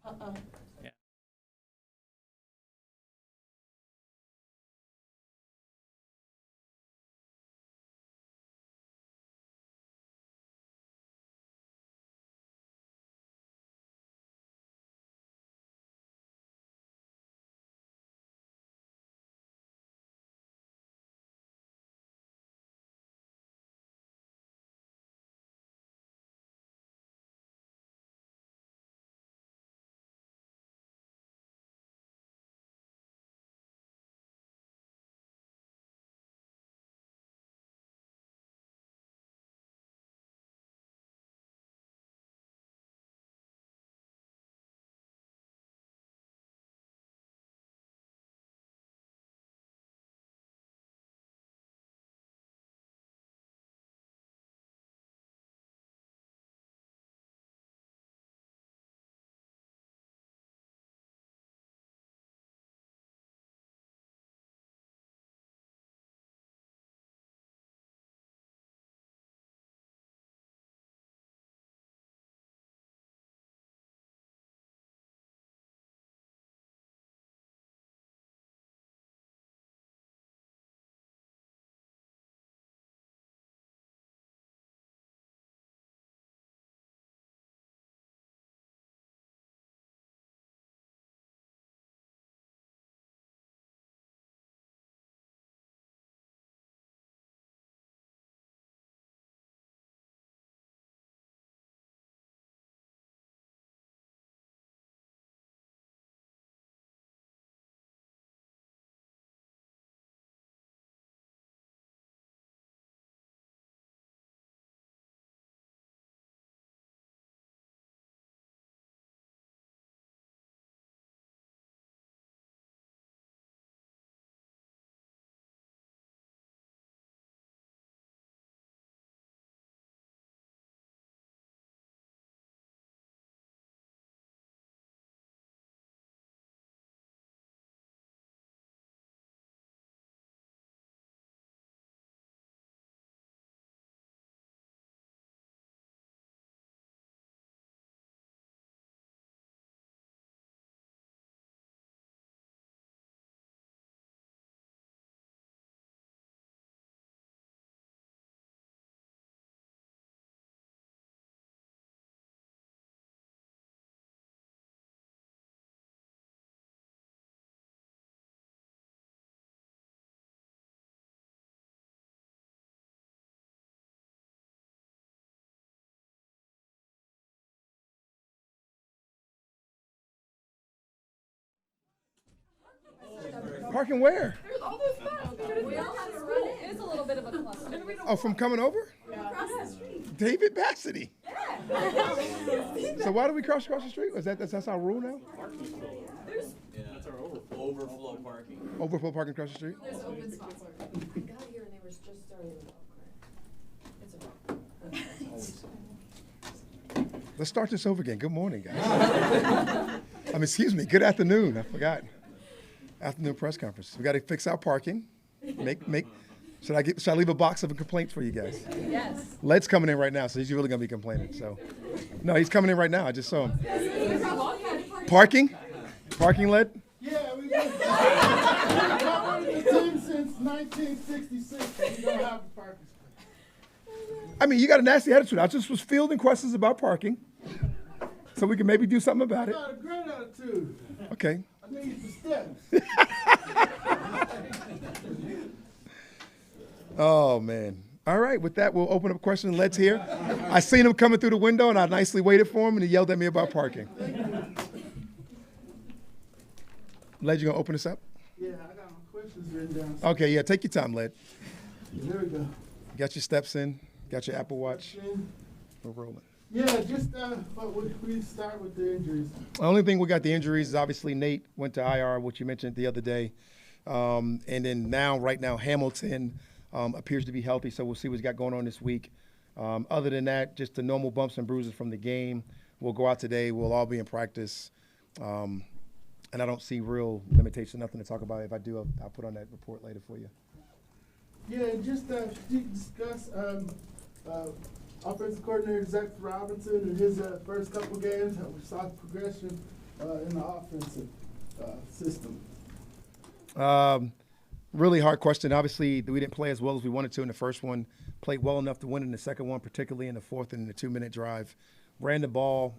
Yeah. Parking where? There's all those spots. We all have to run in. It's a little bit of a cluster. Oh, from coming over? Across the street. David Bassity. Yeah. So why do we cross across the street? That's our rule now? There's That's our overflow parking. Overflow parking across the street? there's open spots. I got here and they were just starting to walk. It's a Let's start this over again. Good morning, guys. Excuse me. Good afternoon. I forgot. Afternoon press conference. We got to fix our parking. Should I leave a box of complaints for you guys? Yes. Led's coming in right now, so he's really gonna be complaining. So, no, he's coming in right now. I just saw him. Parking, Led. Yeah, we've been the team since 1966. We don't have a parking space. You got a nasty attitude. I just was fielding questions about parking, so we can maybe do something about I it. got a great attitude. Okay. I need the steps. Oh man. All right. With that, we'll open up questions. Led's here. I seen him coming through the window, and I nicely waited for him, and he yelled at me about parking. Led, you gonna open us up? Yeah, I got my questions written down. Okay. Yeah. Take your time, Led. There we go. Got your steps in. Got your Apple Watch. We're rolling. Yeah, just but we start with the injuries. The only thing we got the injuries is obviously Nate went to IR, which you mentioned the other day. And then right now, Hamilton appears to be healthy, so we'll see what he's got going on this week. Other than that, just the normal bumps and bruises from the game. We'll go out today. We'll all be in practice. And I don't see real limitations, nothing to talk about. If I do, I'll put on that report later for you. Yeah, and just discuss offensive coordinator Zach Robinson in his first couple games. We saw the progression in the offensive system? Really hard question. Obviously, we didn't play as well as we wanted to in the first one. Played well enough to win in the second one, particularly in the fourth and in the 2-minute drive. Ran the ball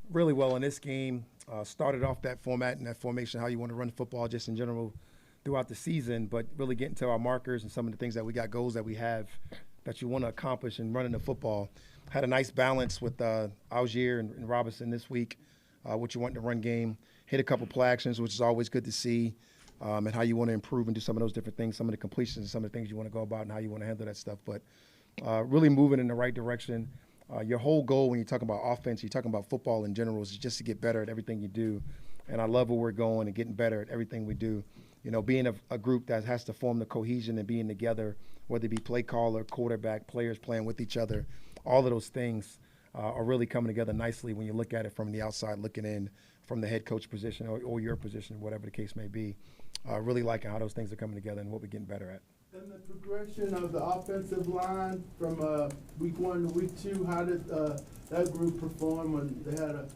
really well in this game. Started off that format and that formation, how you want to run football just in general throughout the season, but really getting to our markers and some of the things that we got, goals that we have that you want to accomplish in running the football. Had a nice balance with Algier and Robinson this week, what you want in the run game. Hit a couple play actions, which is always good to see, and how you want to improve and do some of those different things, some of the completions and some of the things you want to go about and how you want to handle that stuff. But really moving in the right direction. Your whole goal when you're talking about offense, you're talking about football in general, is just to get better at everything you do. And I love where we're going and getting better at everything we do. You know, being a group that has to form the cohesion and being together, whether it be play caller, quarterback, players playing with each other, all of those things are really coming together nicely when you look at it from the outside, looking in from the head coach position or your position, whatever the case may be. Really liking how those things are coming together and what we're getting better at. And the progression of the offensive line from week 1 to week 2, how did that group perform when they had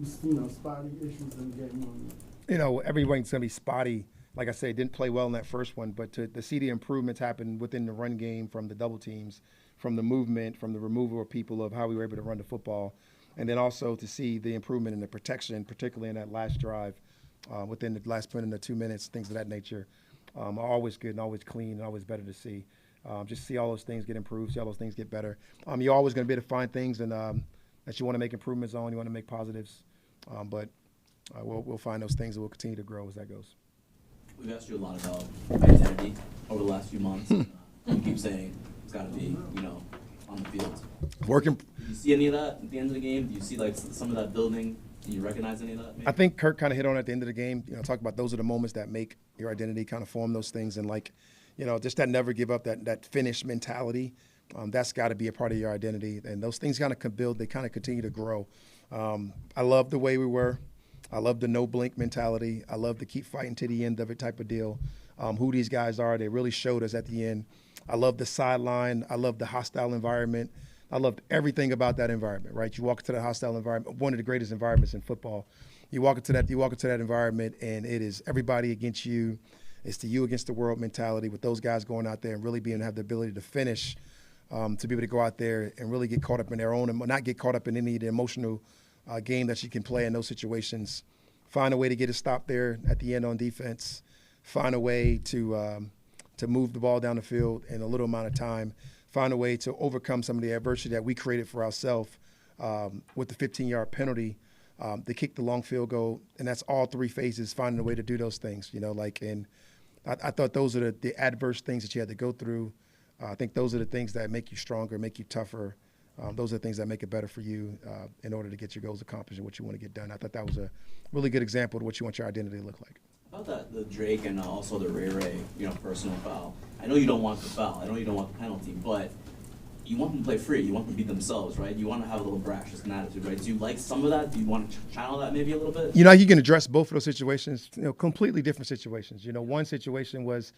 spotty issues in game 1? You know, everyone's going to be spotty. Like I said, didn't play well in that first one, but to see the improvements happen within the run game from the double teams, from the movement, from the removal of people, of how we were able to run the football, and then also to see the improvement in the protection, particularly in that last drive, within the last minute of 2 minutes, things of that nature, are always good and always clean and always better to see. Just see all those things get improved, see all those things get better. You're always going to be able to find things and that you want to make improvements on, you want to make positives, but we'll find those things and we'll continue to grow as that goes. We've asked you a lot about identity over the last few months. You keep saying it's got to be, on the field. Working. Do you see any of that at the end of the game? Do you see like some of that building? Do you recognize any of that? Maybe? I think Kirk kind of hit on it at the end of the game. Talk about those are the moments that make your identity, kind of form those things, and just that never give up, that finish mentality. That's got to be a part of your identity, and those things kind of build. They kind of continue to grow. I love the way we were. I love the no blink mentality. I love the keep fighting to the end of it type of deal. Who these guys are, they really showed us at the end. I love the sideline. I love the hostile environment. I loved everything about that environment, right? You walk into that hostile environment, one of the greatest environments in football. You walk into that environment, and it is everybody against you. It's the you against the world mentality with those guys going out there and really have the ability to finish, to be able to go out there and really get caught up in their own, and not get caught up in any of the emotional game that you can play in those situations. Find a way to get a stop there at the end on defense. Find a way to move the ball down the field in a little amount of time. Find a way to overcome some of the adversity that we created for ourselves with the 15-yard penalty, to kick the long field goal, and that's all 3 phases, finding a way to do those things, and I thought those are the adverse things that you had to go through. I think those are the things that make you stronger, make you tougher. Those are the things that make it better for you in order to get your goals accomplished and what you want to get done. I thought that was a really good example of what you want your identity to look like. About the Drake and also the Ray, personal foul. I know you don't want the foul. I know you don't want the penalty, but you want them to play free. You want them to be themselves, right? You want to have a little brashness and attitude, right? Do you like some of that? Do you want to channel that maybe a little bit? You can address both of those situations, completely different situations. One situation was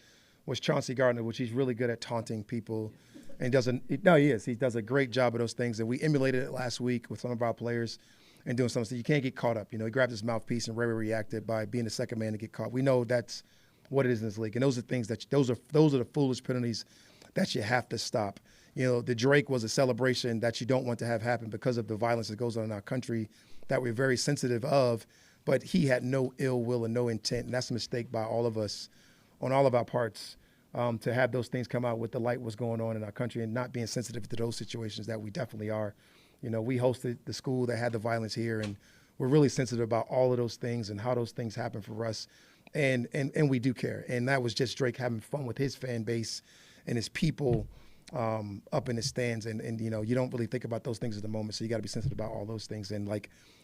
Chauncey Gardner, which he's really good at taunting people. And he is. He does a great job of those things. And we emulated it last week with some of our players and doing something. So you can't get caught up. He grabbed his mouthpiece and Ray reacted by being the second man to get caught. We know that's what it is in this league. And those are things those are the foolish penalties that you have to stop. The Drake was a celebration that you don't want to have happen because of the violence that goes on in our country that we're very sensitive of. But he had no ill will and no intent. And that's a mistake by all of us on all of our parts. To have those things come out with the light what's going on in our country and not being sensitive to those situations that we definitely are. We hosted the school that had the violence here, and we're really sensitive about all of those things and how those things happen for us. And we do care. And that was just Drake having fun with his fan base and his people up in the stands. And you don't really think about those things at the moment, so you got to be sensitive about all those things. And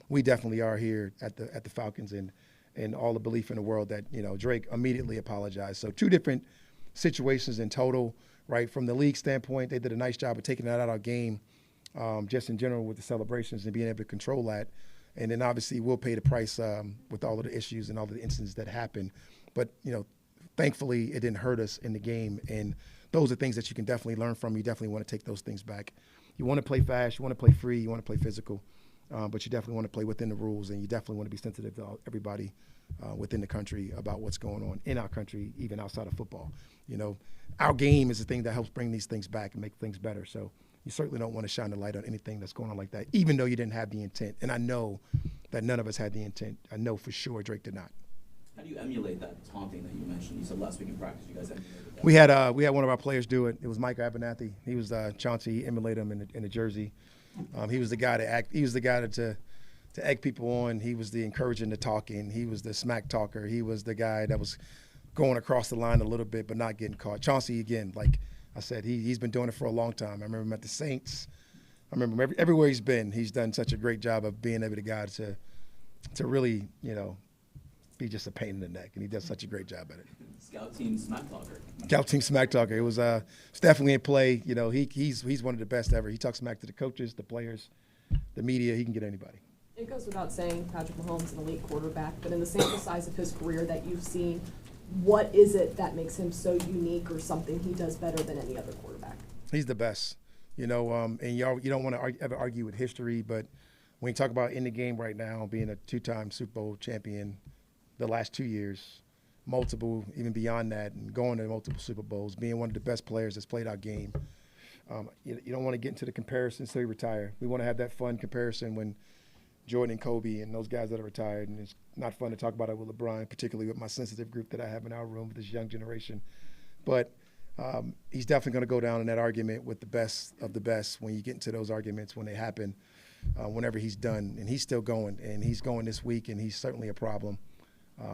we definitely are here at the Falcons and all the belief in the world that, Drake immediately apologized. So 2 different situations in total, right? From the league standpoint, they did a nice job of taking that out of our game, just in general with the celebrations and being able to control that. And then obviously we'll pay the price with all of the issues and all of the incidents that happen. But, thankfully it didn't hurt us in the game. And those are things that you can definitely learn from. You definitely want to take those things back. You want to play fast, you want to play free, you want to play physical. but you definitely want to play within the rules, and you definitely want to be sensitive to everybody within the country about what's going on in our country, even outside of football. You know, our game is the thing that helps bring these things back and make things better. So you certainly don't want to shine the light on anything that's going on like that, even though you didn't have the intent. And I know that none of us had the intent. I know for sure Drake did not. How do you emulate that taunting that you mentioned? You said last week in practice you guys emulated that. We had one of our players do it. It was Mike Abernathy. He was Chauncey. He emulated him in the jersey. He was the guy to act. He was the guy to egg people on. He was the encouraging, the talking. He was the smack talker. He was the guy that was going across the line a little bit but not getting caught. Chauncey, again, like I said, he's been doing it for a long time. I remember him at the Saints. I remember him everywhere he's been. He's done such a great job of being able to really, you know, be just a pain in the neck, and he does such a great job at it. Scout team smack talker. Scout team smack talker. It was it's definitely in play. You know, he's one of the best ever. He talks smack to the coaches, the players, the media. He can get anybody. It goes without saying Patrick Mahomes is an elite quarterback, but in the sample size of his career that you've seen, what is it that makes him so unique or something he does better than any other quarterback? He's the best. You know, and you don't want to ever argue with history, but when you talk about in the game right now, being a two-time Super Bowl champion the last 2 years, multiple, even beyond that, and going to multiple Super Bowls, being one of the best players that's played our game, you don't want to get into the comparisons until you retire. We want to have that fun comparison when Jordan and Kobe and those guys that are retired, and it's not fun to talk about it with LeBron, particularly with my sensitive group that I have in our room with this young generation. But he's definitely going to go down in that argument with the best of the best when you get into those arguments when they happen, whenever he's done. And he's still going, and he's going this week, and he's certainly a problem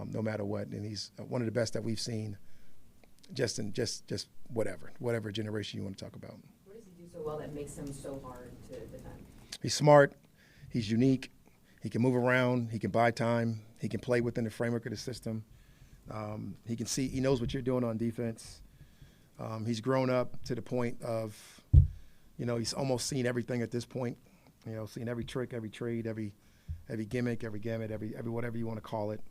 no matter what. And he's one of the best that we've seen just whatever generation you want to talk about. What does he do so well that makes him so hard to defend? He's smart. He's unique. He can move around. He can buy time. He can play within the framework of the system. He can see. He knows what you're doing on defense. He's grown up to the point of, you know, he's almost seen everything at this point. You know, seen every trick, every trade, every gimmick, every gamut, every whatever you want to call it.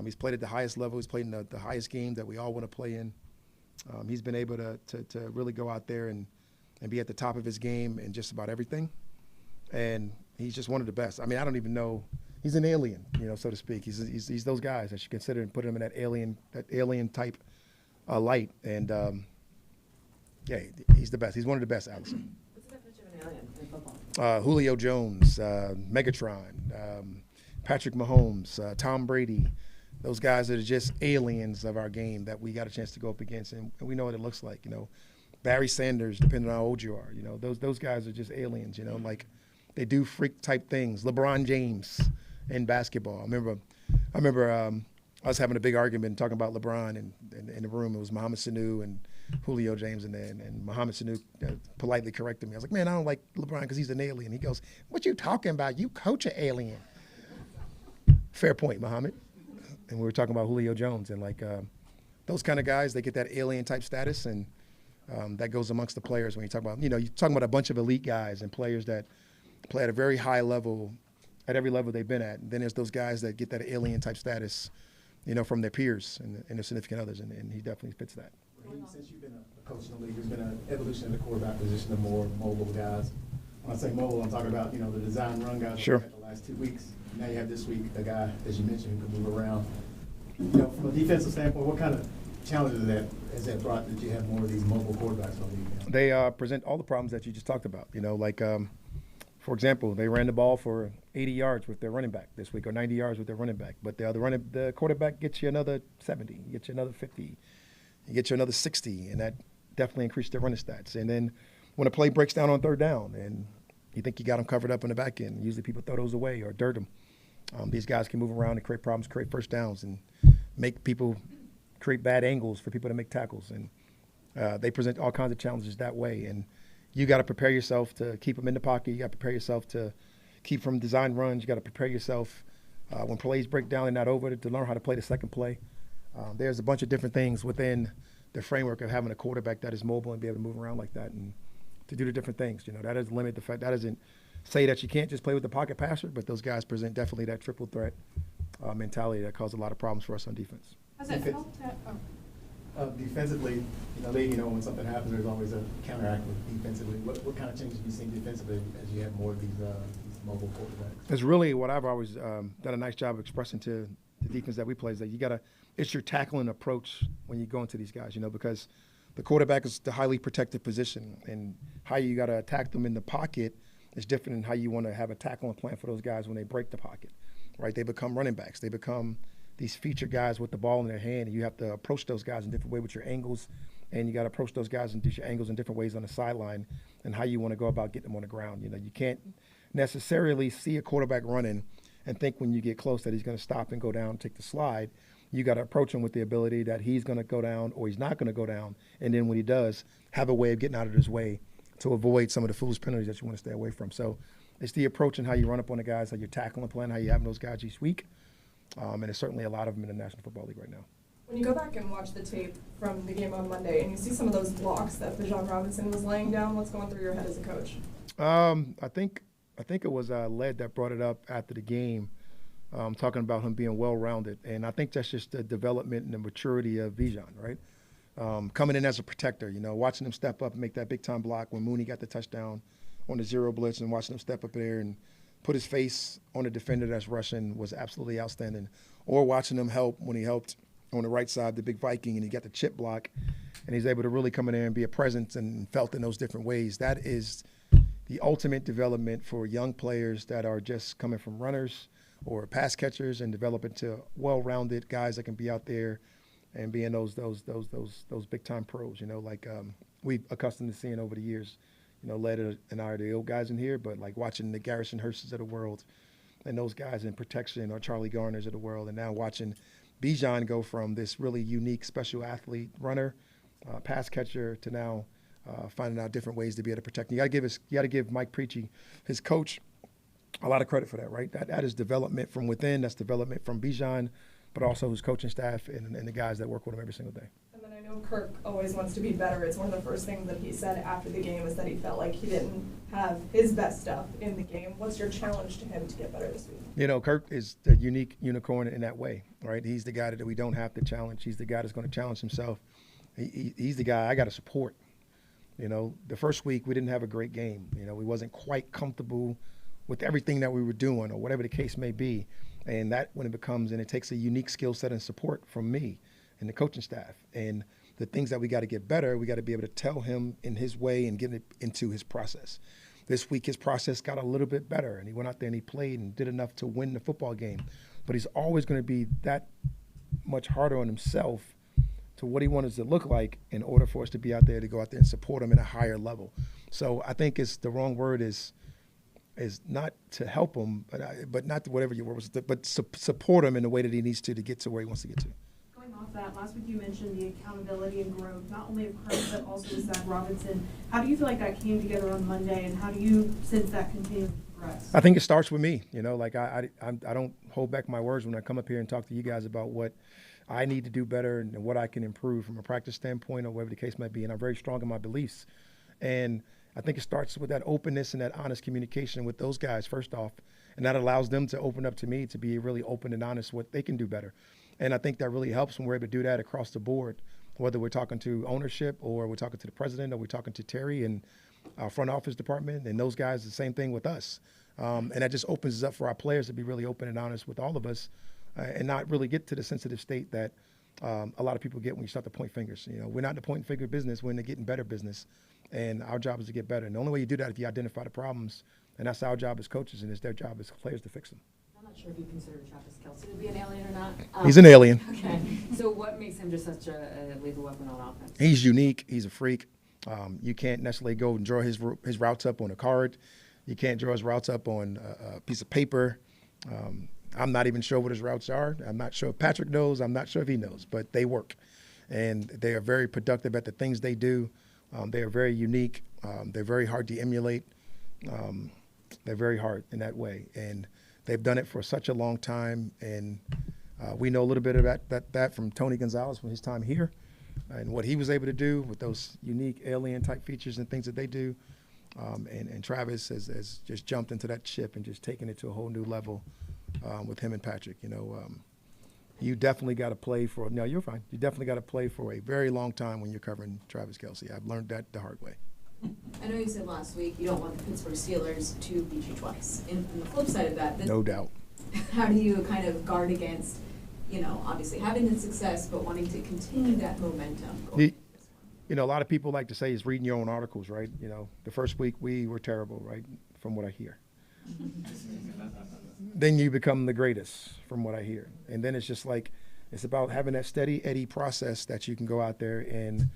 He's played at the highest level. He's played in the highest game that we all want to play in. He's been able to really go out there and be at the top of his game in just about everything. And he's just one of the best. I mean, I don't even know. He's an alien, you know, so to speak. He's those guys that you consider and put him in that alien type light. And yeah, he's the best. He's one of the best, Allison. What's the definition of an alien in football? Julio Jones, Megatron, Patrick Mahomes, Tom Brady. Those guys that are just aliens of our game that we got a chance to go up against, and we know what it looks like. You know, Barry Sanders, depending on how old you are. You know, those guys are just aliens. You know, like. They do freak type things. LeBron James in basketball. I remember I was having a big argument talking about LeBron in the room. It was Mohamed Sanu and Julio James and Mohamed Sanu politely corrected me. I was like, man, I don't like LeBron because he's an alien. He goes, what you talking about? You coach an alien. Fair point, Mohamed. And we were talking about Julio Jones and like those kind of guys, they get that alien type status, and that goes amongst the players when you talk about, you know, you're talking about a bunch of elite guys and players that play at a very high level, at every level they've been at. And then there's those guys that get that alien type status, you know, from their peers and their significant others, and he definitely fits that. Raheem, since you've been a coach in the league, there's been an evolution of the quarterback position of more mobile guys. When I say mobile, I'm talking about, you know, the design run guys Sure. the last 2 weeks. Now you have this week a guy, as you mentioned, who can move around. You know, from a defensive standpoint, what kind of challenges has that brought that you have more of these mobile quarterbacks in the league now? They present all the problems that you just talked about, you know, like for example, they ran the ball for 80 yards with their running back this week, or 90 yards with their running back. But the quarterback gets you another 70, gets you another 50, he gets you another 60, and that definitely increased their running stats. And then when a play breaks down on third down, and you think you got them covered up in the back end, usually people throw those away or dirt them. These guys can move around and create problems, create first downs, and make people create bad angles for people to make tackles. And they present all kinds of challenges that way. And you got to prepare yourself to keep them in the pocket. You got to prepare yourself to keep from design runs. You got to prepare yourself when plays break down and not over to learn how to play the second play. There's a bunch of different things within the framework of having a quarterback that is mobile and be able to move around like that and to do the different things. You know, that doesn't limit the fact, that doesn't say that you can't just play with the pocket passer, but those guys present definitely that triple threat mentality that caused a lot of problems for us on defense. Has it helped that? Defensively, you know, when something happens, there's always a counteract with defensively. What kind of changes have you seen defensively as you have more of these mobile quarterbacks? It's really what I've always done a nice job of expressing to the defense that we play is that it's your tackling approach when you go into these guys, because the quarterback is the highly protected position, and how you got to attack them in the pocket is different than how you want to have a tackling plan for those guys when they break the pocket, right? They become running backs. They become these featured guys with the ball in their hand, and you have to approach those guys in different ways with your angles, and you got to approach those guys and do your angles in different ways on the sideline and how you want to go about getting them on the ground. You can't necessarily see a quarterback running and think when you get close that he's going to stop and go down and take the slide. You got to approach him with the ability that he's going to go down or he's not going to go down, and then when he does, have a way of getting out of his way to avoid some of the foolish penalties that you want to stay away from. So it's the approach and how you run up on the guys, how you're tackling plan, how you having those guys each week. And there's certainly a lot of them in the National Football League right now. When you go back and watch the tape from the game on Monday and you see some of those blocks that Bijan Robinson was laying down, what's going through your head as a coach? I think it was Led that brought it up after the game, talking about him being well-rounded. And I think that's just the development and the maturity of Bijan, right? Coming in as a protector, watching him step up and make that big-time block when Mooney got the touchdown on the zero blitz, and watching him step up there and put his face on a defender that's rushing was absolutely outstanding. Or watching him help when he helped on the right side, the big Viking, and he got the chip block, and he's able to really come in there and be a presence and felt in those different ways. That is the ultimate development for young players that are just coming from runners or pass catchers and develop into well-rounded guys that can be out there and being those big-time pros, like we've accustomed to seeing over the years. Led and I are the old guys in here, but like watching the Garrison Hursts of the world and those guys in protection, or Charlie Garners of the world, and now watching Bijan go from this really unique special athlete runner, pass catcher, to now finding out different ways to be able to protect. You got to give Mike Preachy, his coach, a lot of credit for that, right? That is development from within. That's development from Bijan, but also his coaching staff and the guys that work with him every single day. And then I know Kirk always wants to be better. It's one of the first things that he said after the game is that he felt like he didn't have his best stuff in the game. What's your challenge to him to get better this week? Kirk is the unique unicorn in that way, right? He's the guy that we don't have to challenge. He's the guy that's going to challenge himself. He's the guy I got to support. The first week we didn't have a great game. We wasn't quite comfortable with everything that we were doing or whatever the case may be. And that when it takes a unique skill set and support from me and the coaching staff. And the things that we got to get better, we got to be able to tell him in his way and get it into his process. This week his process got a little bit better, and he went out there and he played and did enough to win the football game. But he's always going to be that much harder on himself to what he wants it to look like in order for us to be out there to go out there and support him at a higher level. So I think it's the wrong word is not to help him, but not to whatever your word was, but support him in the way that he needs to get to where he wants to get to. Going off that, last week you mentioned the accountability and growth, not only of Kirk, but also with Zach Robinson. How do you feel like that came together on Monday, and how do you sense that continues to progress? I think it starts with me. I don't hold back my words when I come up here and talk to you guys about what I need to do better and what I can improve from a practice standpoint or whatever the case might be. And I'm very strong in my beliefs. And I think it starts with that openness and that honest communication with those guys first off, and that allows them to open up to me to be really open and honest what they can do better. And I think that really helps when we're able to do that across the board, whether we're talking to ownership or we're talking to the president or we're talking to Terry and our front office department, and those guys, the same thing with us. And that just opens us up for our players to be really open and honest with all of us and not really get to the sensitive state that a lot of people get when you start to point fingers. We're not in the point finger business, we're in the getting better business. And our job is to get better. And the only way you do that is if you identify the problems, and that's our job as coaches, and it's their job as players to fix them. I'm not sure if you consider Travis Kelce to be an alien or not. He's an alien. Okay. So what makes him just such a lethal weapon on offense? He's unique. He's a freak. You can't necessarily go and draw his routes up on a card. You can't draw his routes up on a piece of paper. I'm not even sure what his routes are. I'm not sure if Patrick knows. I'm not sure if he knows, but they work. And they are very productive at the things they do. They are very unique. They're very hard to emulate. They're very hard in that way. And they've done it for such a long time. And we know a little bit about that from Tony Gonzalez from his time here and what he was able to do with those unique alien-type features and things that they do. And Travis has just jumped into that ship and just taken it to a whole new level with him and Patrick. You definitely got to play for – no, you're fine. You definitely got to play for a very long time when you're covering Travis Kelce. I've learned that the hard way. I know you said last week you don't want the Pittsburgh Steelers to beat you twice. And on the flip side of that, No doubt. how do you kind of guard against, obviously having the success, but wanting to continue that momentum going into this one? A lot of people like to say is reading your own articles, right? The first week we were terrible, right? From what I hear. Then you become the greatest from what I hear. And then it's just like, it's about having that steady Eddie process that you can go out there and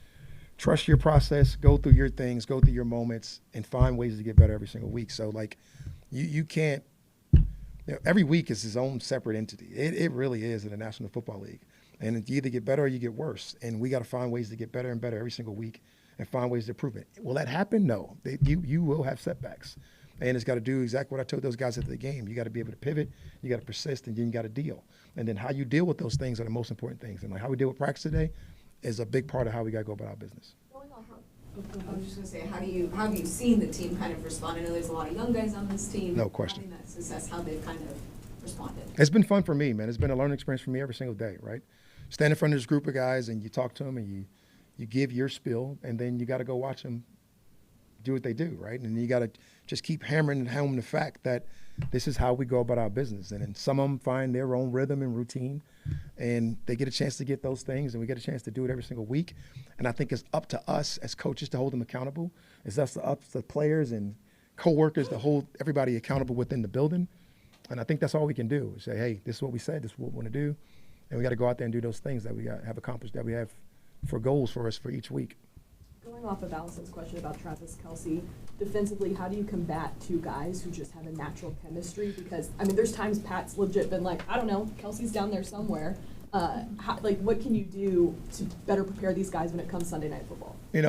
trust your process, go through your things, go through your moments, and find ways to get better every single week. So like, you can't, every week is its own separate entity. It really is in the National Football League. And you either get better or you get worse. And we got to find ways to get better and better every single week and find ways to improve it. Will that happen? No. You will have setbacks. And it's got to do exactly what I told those guys at the game. You got to be able to pivot, you got to persist, and then you got to deal. And then how you deal with those things are the most important things. And like how we deal with practice today is a big part of how we got to go about our business. I was just going to say, how have you seen the team kind of respond? I know there's a lot of young guys on this team. No question. Having that success, how they've kind of responded. It's been fun for me, man. It's been a learning experience for me every single day, right? Stand in front of this group of guys and you talk to them and you give your spiel, and then you got to go watch them do what they do, right? And you got to just keep hammering home the fact that this is how we go about our business. And then some of them find their own rhythm and routine, and they get a chance to get those things, and we get a chance to do it every single week. And I think it's up to us as coaches to hold them accountable. It's up to players and coworkers to hold everybody accountable within the building. And I think that's all we can do is say, hey, this is what we said, this is what we want to do. And we got to go out there and do those things that we have accomplished, that we have for goals for us for each week. Going off of Allison's question about Travis Kelce, defensively, how do you combat two guys who just have a natural chemistry? Because, there's times Pat's legit been like, I don't know, Kelce's down there somewhere. What can you do to better prepare these guys when it comes Sunday Night Football? You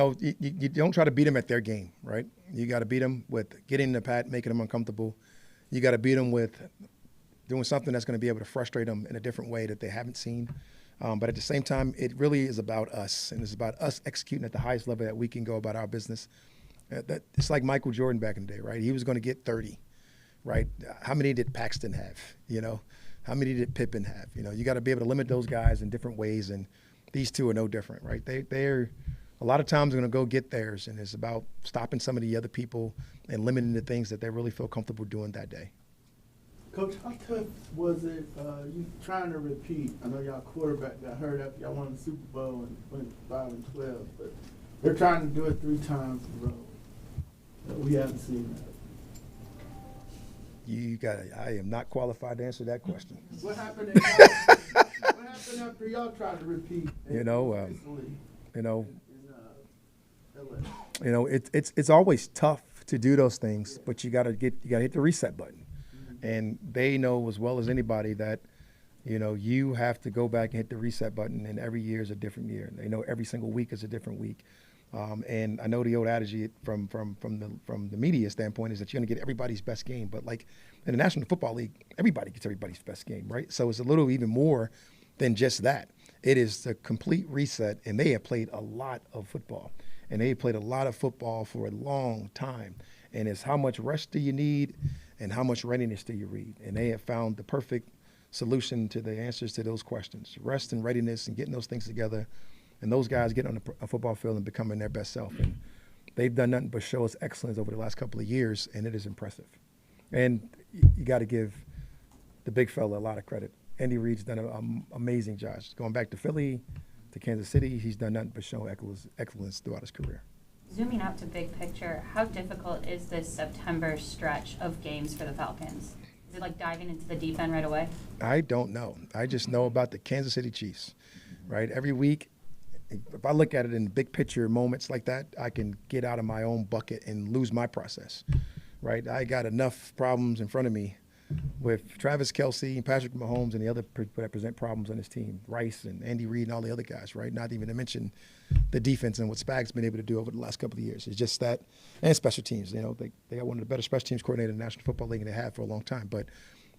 don't try to beat them at their game, right? You got to beat them with getting the Pat, making them uncomfortable. You got to beat them with doing something that's going to be able to frustrate them in a different way that they haven't seen. But at the same time, it really is about us, and it's about us executing at the highest level that we can go about our business. It's like Michael Jordan back in the day, right? He was going to get 30, right? How many did Paxton have, How many did Pippen have? You got to be able to limit those guys in different ways, and these two are no different, right? They're a lot of times going to go get theirs, and it's about stopping some of the other people and limiting the things that they really feel comfortable doing that day. Coach, how tough was it you trying to repeat? I know y'all quarterback got hurt after y'all won the Super Bowl and went 5-12, but they're trying to do it 3 times in a row. We haven't seen that. I am not qualified to answer that question. What happened after y'all tried to repeat? It's always tough to do those things, but you gotta hit the reset button. And they know as well as anybody that, you have to go back and hit the reset button, and every year is a different year. They know every single week is a different week. And I know the old adage from the media standpoint is that you're going to get everybody's best game. But like in the National Football League, everybody gets everybody's best game, right? So it's a little even more than just that. It is a complete reset, and they have played a lot of football. And they have played a lot of football for a long time. And it's how much rest do you need and how much readiness do you need? And they have found the perfect solution to the answers to those questions. Rest and readiness and getting those things together. And those guys get on a football field and becoming their best self. And they've done nothing but show us excellence over the last couple of years, and it is impressive. And you got to give the big fella a lot of credit. Andy Reid's done an amazing job. Going back to Philly, to Kansas City, he's done nothing but show excellence throughout his career. Zooming out to big picture, how difficult is this September stretch of games for the Falcons? Is it like diving into the deep end right away? I don't know. I just know about the Kansas City Chiefs, right? Every week, if I look at it in big picture moments like that, I can get out of my own bucket and lose my process, right? I got enough problems in front of me with Travis Kelce, Patrick Mahomes, and the other people that present problems on his team, Rice and Andy Reid and all the other guys, right? Not even to mention the defense and what Spag's been able to do over the last couple of years. It's just that, and special teams. They got one of the better special teams coordinators in the National Football League, and they have for a long time. But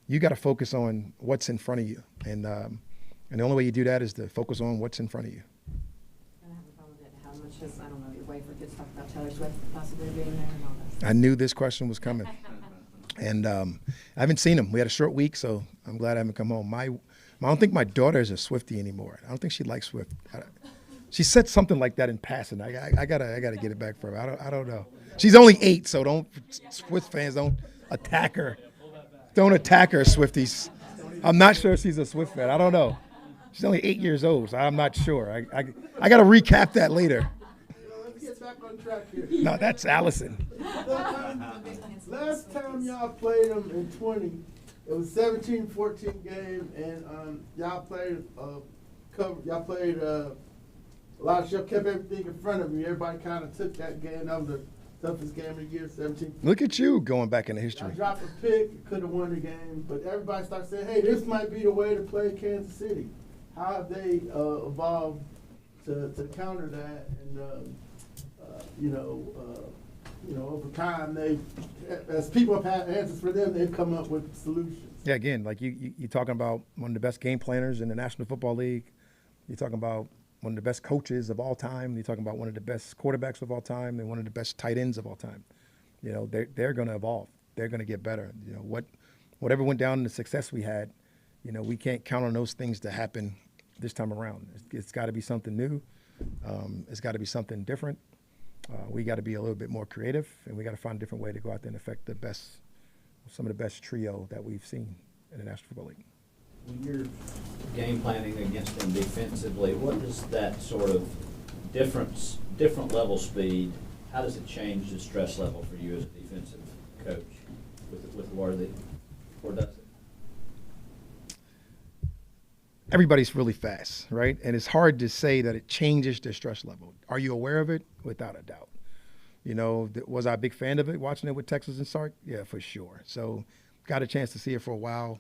you got to focus on what's in front of you, and the only way you do that is to focus on what's in front of you. I have a problem with it. How much has, your wife or kids talk about Taylor Swift possibly being there and all that? I knew this question was coming. And I haven't seen him. We had a short week, so I'm glad I haven't come home. I don't think my daughter is a Swiftie anymore. I don't think she likes Swift. She said something like that in passing. I gotta get it back from her. I don't know. She's only 8, so don't Swift fans don't attack her. Don't attack her, Swifties. I'm not sure she's a Swift fan. I don't know. She's only 8 years old, so I'm not sure. I got to recap that later. Let's get back on track here. No, that's Allison. Last time y'all played them in 20, it was 17-14 game, and y'all played a lot of stuff, kept everything in front of you. Everybody kind of took that game. That was the toughest game of the year, 17. Look at you going back in the history. I dropped a pick, could have won the game, but everybody started saying, hey, this might be the way to play Kansas City. How have they evolved to counter that? And, over time, as people have had answers for them, they've come up with solutions. Yeah, again, like you're talking about one of the best game planners in the National Football League. You're talking about one of the best coaches of all time. You're talking about one of the best quarterbacks of all time and one of the best tight ends of all time. You know, they're going to evolve. They're going to get better. You know, whatever went down in the success we had, you know, we can't count on those things to happen this time around. It's got to be something new. It's got to be something different. We got to be a little bit more creative, and we got to find a different way to go out there and affect some of the best trio that we've seen in the National Football League. When you're game planning against them defensively, what does that sort of different level speed, how does it change the stress level for you as a defensive coach with Worthy, or does it? Everybody's really fast, right? And it's hard to say that it changes their stress level. Are you aware of it? Without a doubt. You know, was I a big fan of it, watching it with Texas and Sark? Yeah, for sure. So got a chance to see it for a while.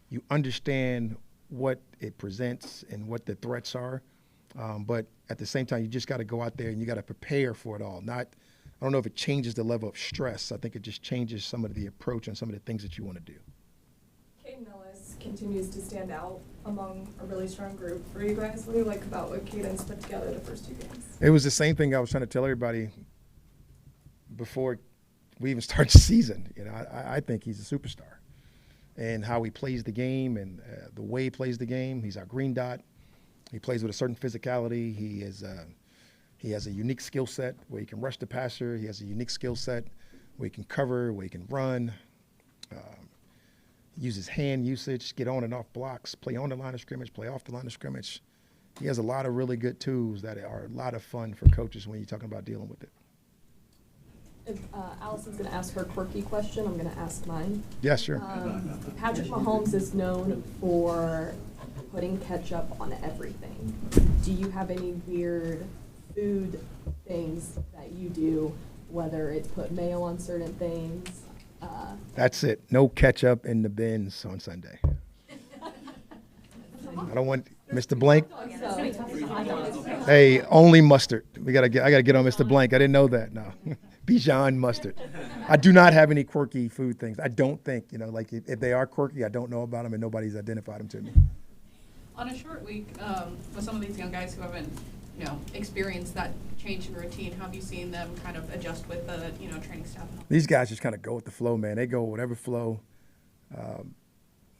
You understand what it presents and what the threats are. But at the same time, you just got to go out there and you got to prepare for it all. I don't know if it changes the level of stress. I think it just changes some of the approach and some of the things that you want to do. Caden Ellis continues to stand out among a really strong group for you guys. What do you like about what Caden's put together the first 2 games? It was the same thing I was trying to tell everybody before we even start the season. You know, I think he's a superstar, and how he plays the game and the way he plays the game. He's our green dot. He plays with a certain physicality. He has a unique skill set where he can rush the passer. He has a unique skill set where he can cover, where he can run. Use his hand usage, get on and off blocks, play on the line of scrimmage, play off the line of scrimmage. He has a lot of really good tools that are a lot of fun for coaches when you're talking about dealing with it. If Allison's going to ask her quirky question, I'm going to ask mine. Yeah, sure. Patrick Mahomes is known for putting ketchup on everything. Do you have any weird food things that you do, whether it's put mayo on certain things? That's it. No ketchup in the bins on Sunday. I don't want Mr. Blank. Hey, only mustard. I gotta get on Mr. Blank. I didn't know that. No, Bijan mustard. I do not have any quirky food things. I don't think, like if they are quirky, I don't know about them and nobody's identified them to me. On a short week, with some of these young guys who haven't, experienced that change in routine, how have you seen them kind of adjust with the, training staff? These guys just kind of go with the flow, man. They go whatever flow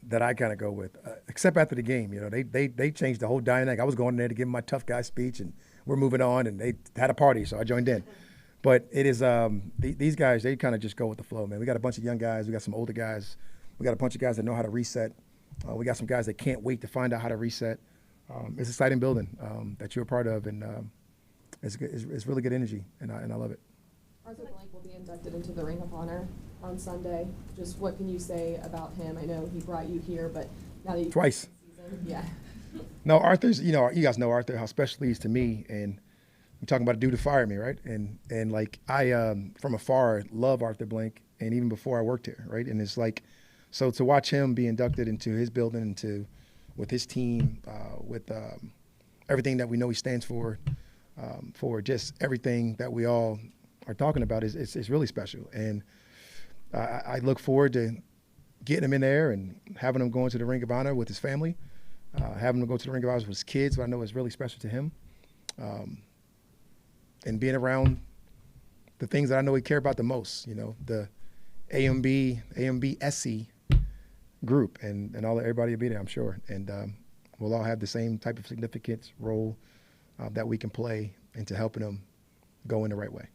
that I kind of go with, except after the game. They changed the whole dynamic. I was going in there to give them my tough guy speech, and we're moving on, and they had a party, so I joined in. But it is these guys, they kind of just go with the flow, man. We got a bunch of young guys. We got some older guys. We got a bunch of guys that know how to reset. We got some guys that can't wait to find out how to reset. It's an exciting building that you're a part of, and it's really good energy, and I love it. Arthur Blank will be inducted into the Ring of Honor on Sunday. Just what can you say about him? I know he brought you here, but now that you twice. Yeah. No, Arthur's. You guys know Arthur, how special he is to me, and I'm talking about a dude who fired me, right? And like I from afar love Arthur Blank, and even before I worked here, right? And it's like, so to watch him be inducted into his building, with his team, with everything that we know he stands for just everything that we all are talking about is really special. And I look forward to getting him in there and having him go into the Ring of Honor with his family, having him go to the Ring of Honor with his kids, what I know is really special to him, and being around the things that I know he care about the most, the AMB SC group, and everybody will be there, I'm sure, and we'll all have the same type of significance, role, that we can play into helping them go in the right way.